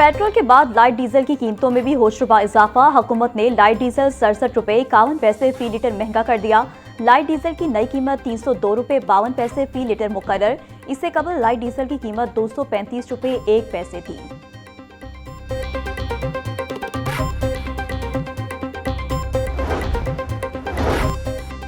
Petrol के बाद light diesel की कीमतों में भी होशरुबा इजाफा। हुकूमत ने लाइट डीजल 67 रुपए 51 पैसे फी लीटर महंगा कर दिया। लाइट डीजल की नई कीमत 302 रुपए 52 पैसे फी लीटर मुकर्रर। इससे कबल लाइट डीजल की कीमत 235 रुपए 1 पैसे थी।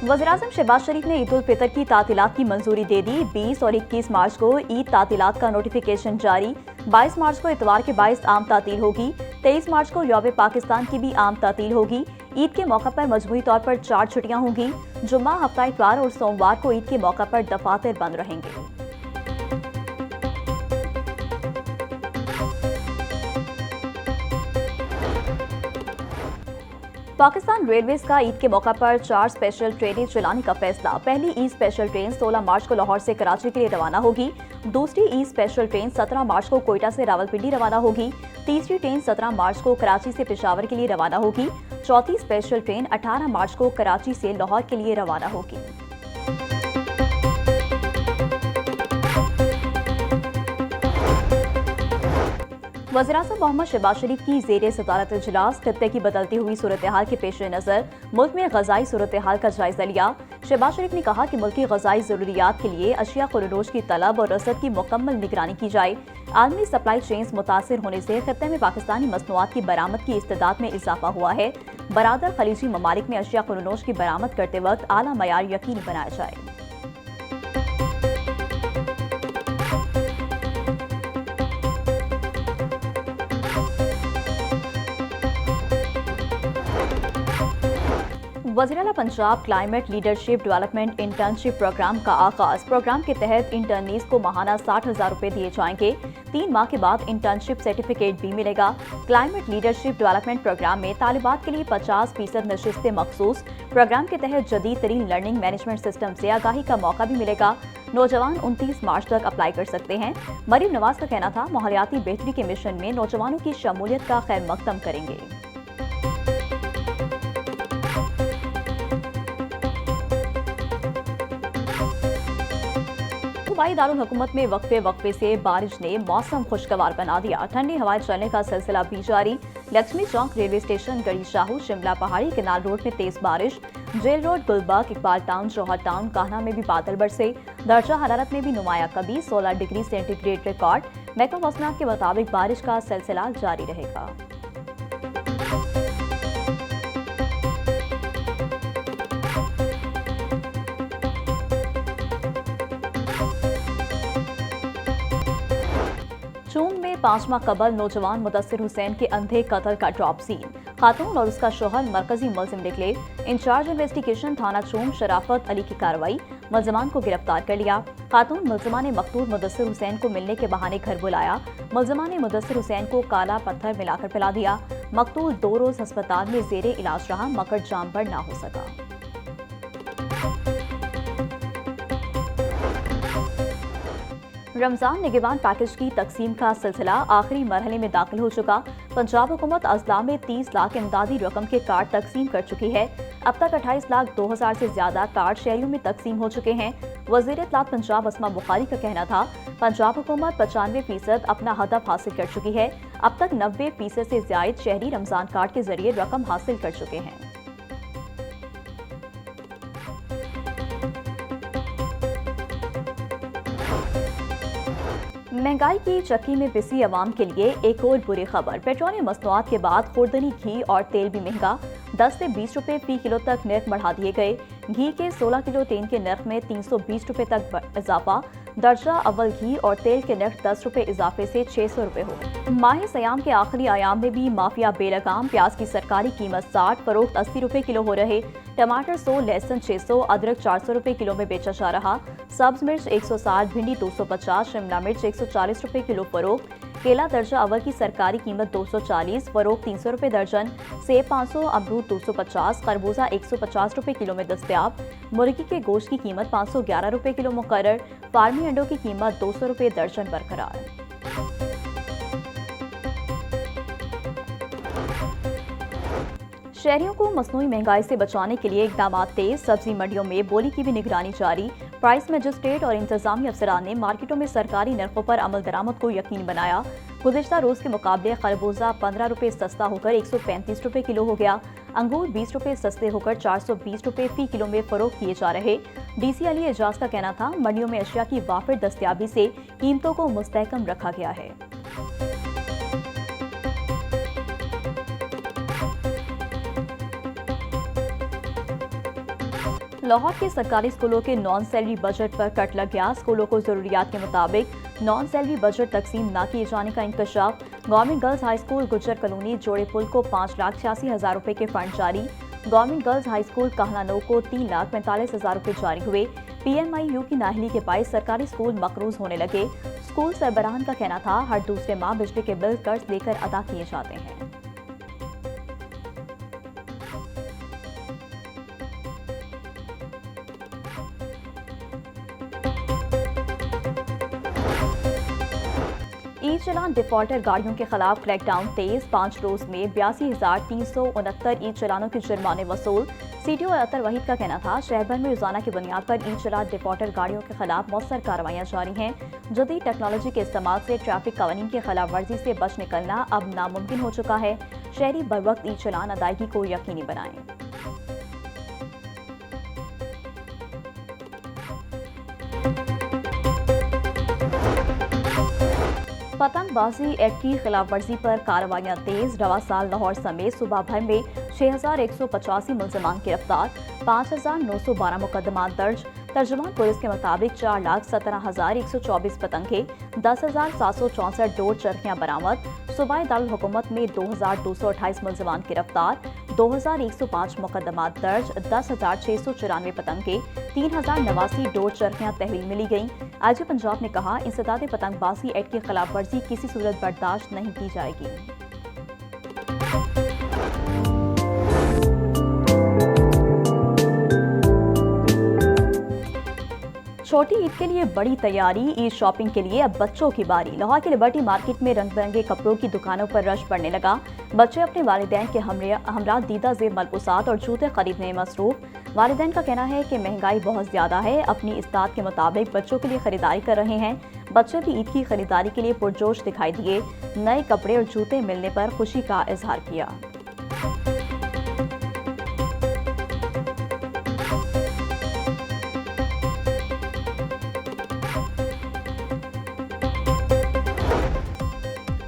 वज़ीर-ए-आज़म शहबाज शरीफ ने ईद उल फितर की तातीलात की मंजूरी दे दी। 20 और 21 मार्च को ईद तातीलात का नोटिफिकेशन जारी। 22 मार्च को इतवार के बाइस आम तातील होगी। 23 मार्च को यौम पाकिस्तान की भी आम तातील होगी। ईद के मौका पर मजमूई तौर पर 4 छुट्टियां होंगी। जुम्मा, हफ्ता इतवार और सोमवार को ईद के मौका पर दफातर बंद रहेंगे। पाकिस्तान रेलवेज का ईद के मौका पर 4 स्पेशल ट्रेनें चलाने का फैसला। पहली ई स्पेशल ट्रेन 16 मार्च को लाहौर से कराची के लिए रवाना होगी। दूसरी ई स्पेशल ट्रेन 17 मार्च को कोयटा से रावलपिंडी रवाना होगी। तीसरी ट्रेन 17 मार्च को कराची से पेशावर के लिए रवाना होगी। चौथी स्पेशल ट्रेन 18 मार्च को कराची से लाहौर के लिए रवाना होगी। वज़ीर-ए-आज़म मोहम्मद शहबाज शरीफ की ज़ेरे सदारत इजलास। खत्ते की बदलती हुई सूरत हाल के पेश नज़र मुल्क में ग़ज़ाई सूरत हाल का जायजा लिया। शहबाज शरीफ ने कहा कि मुल्क की ग़ज़ाई ज़रूरियात के लिए अशिया खुरोज की तलब और रसद की मुकम्मल निगरानी की जाए। आलमी सप्लाई चेन्स मुतासिर होने से खत्ते में पाकिस्तानी मसनूआत की बरामद की इस्तेदाद में इजाफा हुआ है। बरादर खलीजी ममालिक में अशिया खुरोज की बरामद करते वक्त आला मयार यकीनी बनाया जाए। वज़ीर-ए-आला Punjab climate leadership development internship programme का आगाज। प्रोग्राम के तहत इंटर्नीज को माहाना 60,000 रुपए दिए जाएंगे। 3 माह के बाद इंटर्नशिप सर्टिफिकेट भी मिलेगा। क्लाइमेट लीडरशिप डेवलपमेंट प्रोग्राम में तालिबात के लिए 50% नशिस्तें मखसूस। प्रोग्राम के तहत जदीद तरीन लर्निंग मैनेजमेंट सिस्टम से आगाही का मौका भी मिलेगा। नौजवान 29 मार्च तक अप्लाई कर सकते हैं। मरीम नवाज का कहना था, माहौलियाती बेहतरी के मिशन में नौजवानों की शमूलियत का खैर मकदम करेंगे। सूबाई दारुल हुकूमत में वक्फे से बारिश ने मौसम खुशगवार बना दिया। ठंडी हवाएं चलने का सिलसिला भी जारी। Lakshmi Chowk railway station, Garhi Shahu, Shimla Pahari, canal road में तेज बारिश। Jail road, Gulberg, Iqbal town, Johar town, Kahna में भी बादल बरसे। दर्जा हरारत में भी नुमाया कभी 16 डिग्री सेंटीग्रेड रिकॉर्ड। महकमा मौसम के मुताबिक बारिश का सिलसिला जारी रहेगा। चूंग में 5 माह कबल नौजवान मुदस्सिर हुसैन के अंधे कत्ल का ड्रॉप सीन। खातून और उसका शोहर मरकजी मुलजिम निकले। इंचार्ज इन्वेस्टिगेशन थाना चूंग शराफत अली की कार्रवाई। मुलजमान को गिरफ्तार कर लिया। खातून मुलजमा ने मकतूल मुदस्सिर हुसैन को मिलने के बहाने घर बुलाया। मुलजमा ने मुदस्सिर हुसैन को काला पत्थर मिलाकर पिला दिया। मकतूल 2 रोज अस्पताल में जेरे इलाज रहा, मगर जान पर ना हो सका। रमजान निगहबान पैकेज की तकसीम का सिलसिला आखिरी मरहले में दाखिल हो चुका। पंजाब हुकूमत अजला में 30 लाख इमदादी रकम के कार्ड तकसीम कर चुकी है। अब तक 28 लाख 2,000 से ज्यादा कार्ड शहरियों में तकसीम हो चुके हैं। वज़ीर इत्तलात पंजाब अस्मा बुखारी का कहना था, पंजाब हुकूमत 95% अपना हदफ हासिल कर चुकी है। अब तक 90% से ज्यादा शहरी रमजान कार्ड के जरिए रकम हासिल कर चुके हैं। महंगाई की चक्की में पिसी अवाम के लिए एक और बुरी खबर। पेट्रोलियम मसनूआत के बाद खुर्दनी घी और तेल भी महंगा। 10 से 20 रुपए फी किलो तक नर्ख बढ़ा दिए गए। घी के 16 किलो तेल के नर्ख में 320 रुपए तक इजाफा। दर्जा अव्वल घी और तेल के नर्ख 10 रुपए इजाफे से 600 रुपए हो। माह सयाम के आखिरी आयाम में भी माफिया बेलगाम। प्याज की सरकारी कीमत 60, फरोख्त 80 रुपए किलो हो रहे। टमाटर 100, लहसुन 600, अदरक 400 रुपए किलो में बेचा जा रहा। सब्ज मिर्च 160, भिंडी 250, शिमला मिर्च 140 रुपए किलो फरोख्त। केला दर्जा अव्वल की सरकारी कीमत 240, फरोख्त 300 रुपए दर्जन। सेब 500, अमरूद 250, खरबूजा 150 रुपए किलो में दस्तयाब। मुर्गी के गोश्त की कीमत 511 रुपए किलो मुकर्रर। फार्मी अंडों की कीमत 200 रुपए दर्जन बरकरार। शहरियों को मसनूई महंगाई से बचाने के लिए इकदाम तेज। सब्जी मंडियों में बोली की भी निगरानी जारी। प्राइस मजिस्ट्रेट और इंतजामी अफसरान ने मार्केटों में सरकारी नरखों पर अमल दरामद को यकीनी बनाया। गुज़िश्ता रोज के मुकाबले खरबूजा 15 रुपये सस्ता होकर 135 रुपये किलो हो गया। अंगूर 20 रुपये सस्ते होकर 420 रुपये फी किलो में फरोख्त किए जा रहे। DC अली एजाज का कहना था, मंडियों में अशिया की वाफिर दस्तयाबी से कीमतों को मुस्तहकम रखा गया है। लाहौर के सरकारी स्कूलों के नॉन सैलरी बजट पर कट लग गया। स्कूलों को जरूरियात के मुताबिक नॉन सैलरी बजट तकसीम न किए जाने का इंकशाफ। Government girls high school Gujjar colony जोड़े पुल को 5,86,000 रुपए के फंड जारी। गवर्नमेंट गर्ल्स हाई स्कूल कहलानो को 3,45,000 रुपए जारी हुए। PMIU की नाहली के बायस सरकारी स्कूल मकरूज होने लगे। स्कूल सरबराहान का कहना था, हर दूसरे माह बिजली के बिल कर्ज लेकर अदा किए जाते हैं। ई चलान डिफॉल्टर गाड़ियों के खिलाफ क्रैकडाउन तेज। 5 रोज में 82,369 ई चलानों के जुर्माने वसूल। CTO अतर वहीद का कहना था, शहर भर में रोजाना की बुनियाद पर ई चलान डिफॉल्टर गाड़ियों के खिलाफ मौसर कार्रवाइयां जारी हैं। जदीद टेक्नोलॉजी के इस्तेमाल से ट्रैफिक कवानीन की खिलाफ वर्जी से बच निकलना अब नामुमकिन हो चुका है। शहरी बर वक्त ई चलान अदायगी को यकीनी बनाएं। पतंगबाजी एक्ट की खिलाफ वर्जी पर कार्रवाइयां तेज। रवा साल लाहौर समेत सूबा भर में 6,185 मुलजमान गिरफ्तार। 5,912 मुकदमा दर्ज। तर्जुमान पुलिस के मुताबिक 4,17,124 पतंगे, 10,764 डोर चरखियां बरामद। सूबाई दारुल हुकूमत में 2,228 मुलजमान गिरफ्तार। 2,105 मुकदमा दर्ज। 10,694 पतंगे, 3,089 डोर चरखियां तहवील मिली गईं। IG पंजाब ने कहा, इंसदाद पतंगबाजी एक्ट की खिलाफ वर्जी किसी सूरत बर्दाश्त नहीं की जाएगी। छोटी ईद के लिए बड़ी तैयारी। ईद शॉपिंग के लिए अब बच्चों की बारी। लाहौर की लिबर्टी मार्केट में रंग बिरंगे कपड़ों की दुकानों पर रश बढ़ने लगा। बच्चे अपने वालिदैन के हमरा दीदा जेब मलबूसात और जूते खरीदने में मसरूफ। वालिदैन का कहना है कि महंगाई बहुत ज्यादा है। अपनी इस्तात के मुताबिक बच्चों के लिए खरीदारी कर रहे हैं। बच्चे भी ईद की खरीदारी के लिए पुरजोश दिखाई दिए। नए कपड़े और जूते मिलने पर खुशी का इजहार किया।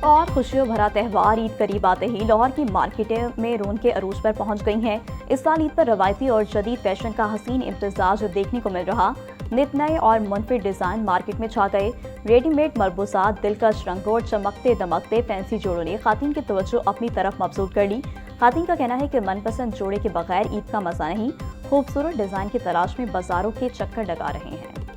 और खुशियों भरा त्यौहार ईद करीब आते ही लाहौर की मार्केटें में रौनकें अरूज पर पहुंच गई हैं। इस साल ईद पर रवायती और जदीद फैशन का हसीन इम्तिजाज देखने को मिल रहा। नित नए और मुनफिर डिजाइन मार्केट में छा गए। रेडीमेड मलबूसात, दिलकश रंगों और चमकते दमकते फैंसी जोड़ों ने खातिन की तवज्जो अपनी तरफ मबसूल कर ली। खातिन का कहना है कि मनपसंद जोड़े के बगैर ईद का मजा नहीं। खूबसूरत डिजाइन की तलाश में बाजारों के चक्कर लगा रहे हैं।